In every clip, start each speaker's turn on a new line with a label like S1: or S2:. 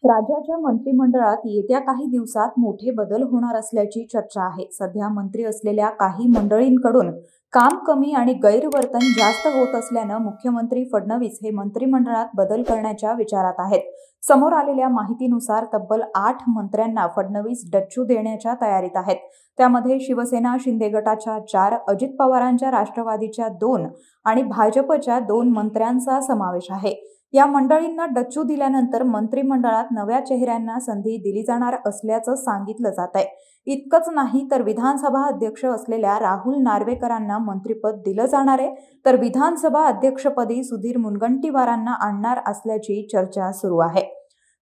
S1: राज्याच्या मंत्रिमंडळात येत्या काही दिवसात मोठे बदल होणार असल्याची चर्चा आहे। सध्या मंत्री असलेल्या काही मंडळींकडून काम कमी आणि गैरवर्तन जास्त होत असल्याने मुख्यमंत्री फडणवीस हे मंत्रिमंडळात बदल करण्याच्या विचारात आहेत। समोर आलेल्या माहितीनुसार तब्बल 8 मंत्र्यांना फडणवीस डच्चू देण्याच्या तयारीत आहेत। त्यामध्ये शिवसेना शिंदे गटाच्या 4, अजित पवारांच्या राष्ट्रवादीच्या 2 आणि भाजपच्या 2 मंत्र्यांचा समावेश आहे। या मंडळींना डच्चू दिल्यानंतर मंत्रिमंडळात नव्या चेहऱ्यांना संधी दिली जाणार असल्याचं सांगितलं जात आहे। इतकंच नाही तर विधानसभा अध्यक्ष असलेल्या राहुल नार्वेकरांना मंत्रिपद दिलं जाणार आहे, तर विधानसभा अध्यक्षपदी सुधीर मुनगंटीवारांना आणणार असल्याची चर्चा सुरू आहे।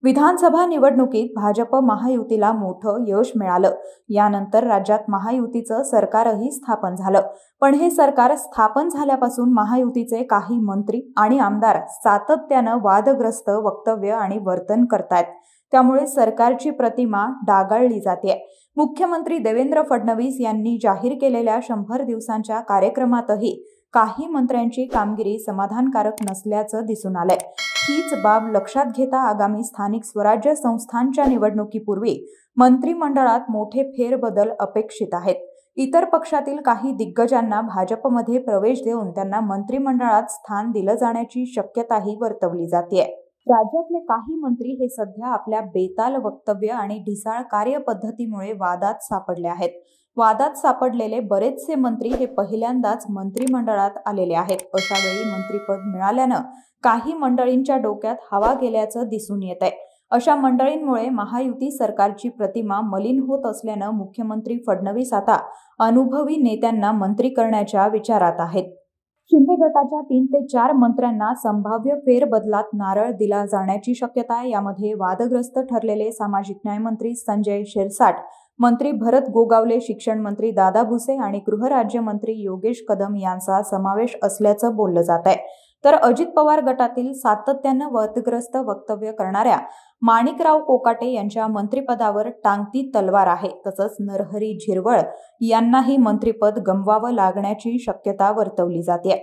S1: विधानसभा निवडणुकीत भाजप महायुतीला मोठं यश मिळालं। यानंतर राज्यात महायुतीचं सरकारही स्थापन झालं। पण हे सरकार स्थापन झाल्यापासून महायुतीचे काही मंत्री आणि आमदार सातत्यानं वादग्रस्त वक्तव्य आणि वर्तन करतायत। त्यामुळे सरकारची प्रतिमा डागाळली जाते। मुख्यमंत्री देवेंद्र फडणवीस यांनी जाहीर केलेल्या 100 दिवसांच्या कार्यक्रमातही काही मंत्र्यांची कामगिरी समाधानकारक नसल्याचं दिसून आलंय। हीच बाब लक्षात घेता आगामी स्थानिक स्वराज्य संस्थांच्या निवडणुकीपूर्वी मंत्रिमंडळात मोठे फेरबदल अपेक्षित आहेत। इतर पक्षातील काही दिग्गजांना भाजपमध्ये प्रवेश देऊन त्यांना मंत्रिमंडळात स्थान दिलं जाण्याची शक्यताही वर्तवली जाते। राज्यातले काही मंत्री हे सध्या आपल्या बेताल वक्तव्य आणि ढिसाळ कार्यपद्धतीमुळे वादात सापडले आहेत। वादात सापडलेले बरेचसे मंत्री हे पहिल्यांदाच मंत्रिमंडळात आलेले आहेत। अशा वेळी मंत्रिपद मिळाल्यानं काही मंडळींच्या डोक्यात हवा गेल्याचं दिसून येत आहे। अशा मंडळींमुळे महायुती सरकारची प्रतिमा मलिन होत असल्यानं मुख्यमंत्री फडणवीस आता अनुभवी नेत्यांना मंत्री करण्याच्या विचारात आहेत। शिंदे गटाच्या 3 ते 4 मंत्र्यांना संभाव्य फेरबदलात नारळ दिला जाण्याची शक्यता आहे। यामध्ये वादग्रस्त ठरलेले सामाजिक न्याय मंत्री संजय शिरसाट, मंत्री भरत गोगावले, शिक्षण मंत्री दादा भुसे आणि गृहराज्यमंत्री योगेश कदम यांचा समावेश असल्याचं बोललं जात आहे। तर अजित पवार गटातील सातत्यानं वादग्रस्त वक्तव्य करणाऱ्या माणिकराव कोकाटे यांच्या मंत्रिपदावर टांगती तलवार आहे। तसंच नरहरी झिरवळ यांनाही मंत्रिपद गमवावं लागण्याची शक्यता वर्तवली जाते।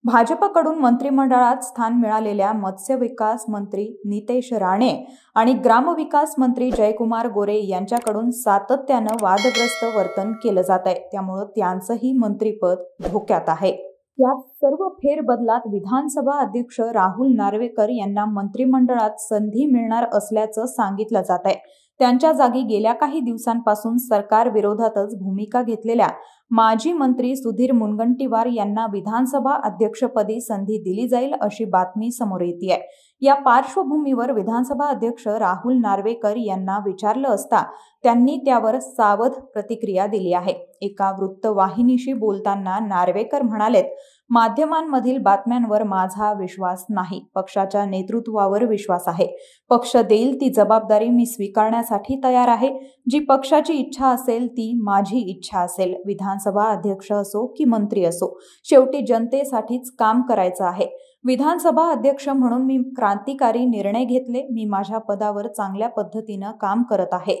S1: भाजपकडून मंत्रिमंडळात स्थान मिळालेल्या मत्स्य विकास मंत्री नितेश राणे आणि ग्रामविकास मंत्री जयकुमार गोरे यांच्याकडून सातत्यानं वादग्रस्त वर्तन केलं जात आहे। त्यामुळे त्यांचंही मंत्रिपद धोक्यात आहे। या सर्व फेरबदलात विधानसभा अध्यक्ष राहुल नार्वेकर यांना मंत्रिमंडळात संधी मिळणार असल्याचं सांगितलं जात आहे। त्यांच्या जागी गेल्या काही दिवसांपासून सरकार विरोधातच भूमिका घेतलेल्या माजी मंत्री सुधीर मुनगंटीवार यांना विधानसभा अध्यक्षपदी संधी दिली जाईल अशी बातमी समोर येते आहे। या पार्श्वभूमीवर विधानसभा अध्यक्ष राहुल नार्वेकर यांना विचारलं असता त्यांनी त्यावर सावध प्रतिक्रिया दिली आहे। एका वृत्तवाहिनीशी बोलताना नार्वेकर म्हणालेत, माध्यमांमधील बातम्यांवर माझा विश्वास नाही, पक्षाच्या नेतृत्वावर विश्वास आहे। पक्ष देईल ती जबाबदारी मी स्वीकारण्यासाठी तयार आहे। जी पक्षाची इच्छा असेल ती माझी इच्छा असेल। विधानसभा अध्यक्ष असो की मंत्री असो, शेवटी जनतेसाठीच काम करायचं आहे। विधानसभा अध्यक्ष म्हणून मी क्रांतिकारी निर्णय घेतले। मी माझ्या पदावर चांगल्या पद्धतीनं काम करत आहे।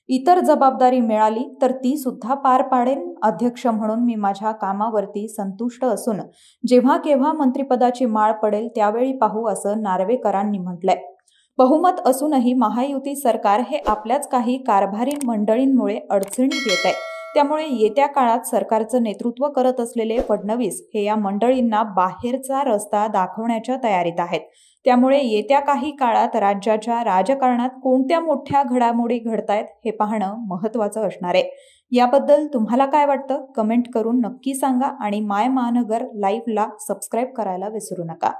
S1: इतर जबाबदारी मिळाली तर ती सुद्धा पार पाडेन। अध्यक्ष म्हणून मी माझ्या कामावरती संतुष्ट असून जेव्हा केव्हा मंत्रिपदाची माळ पडेल त्यावेळी पाहू, असं नार्वेकरांनी म्हटलंय। बहुमत असूनही महायुती सरकार हे आपल्याच काही कारभारी मंडळींमुळे अडचणीत येत आहे। त्यामुळे येत्या काळात सरकारचं नेतृत्व करत असलेले फडणवीस हे या मंडळींना बाहेरचा रस्ता दाखवण्याच्या तयारीत आहेत। त्यामुळे येत्या काही काळात राज्याच्या राजकारणात कोणत्या मोठ्या घडामोडी घडतायत हे पाहणं महत्त्वाचं असणार आहे। याबद्दल तुम्हाला काय वाटतं? कमेंट करून नक्की सांगा आणि माय महानगर लाईव्हला सबस्क्राईब करायला विसरू नका।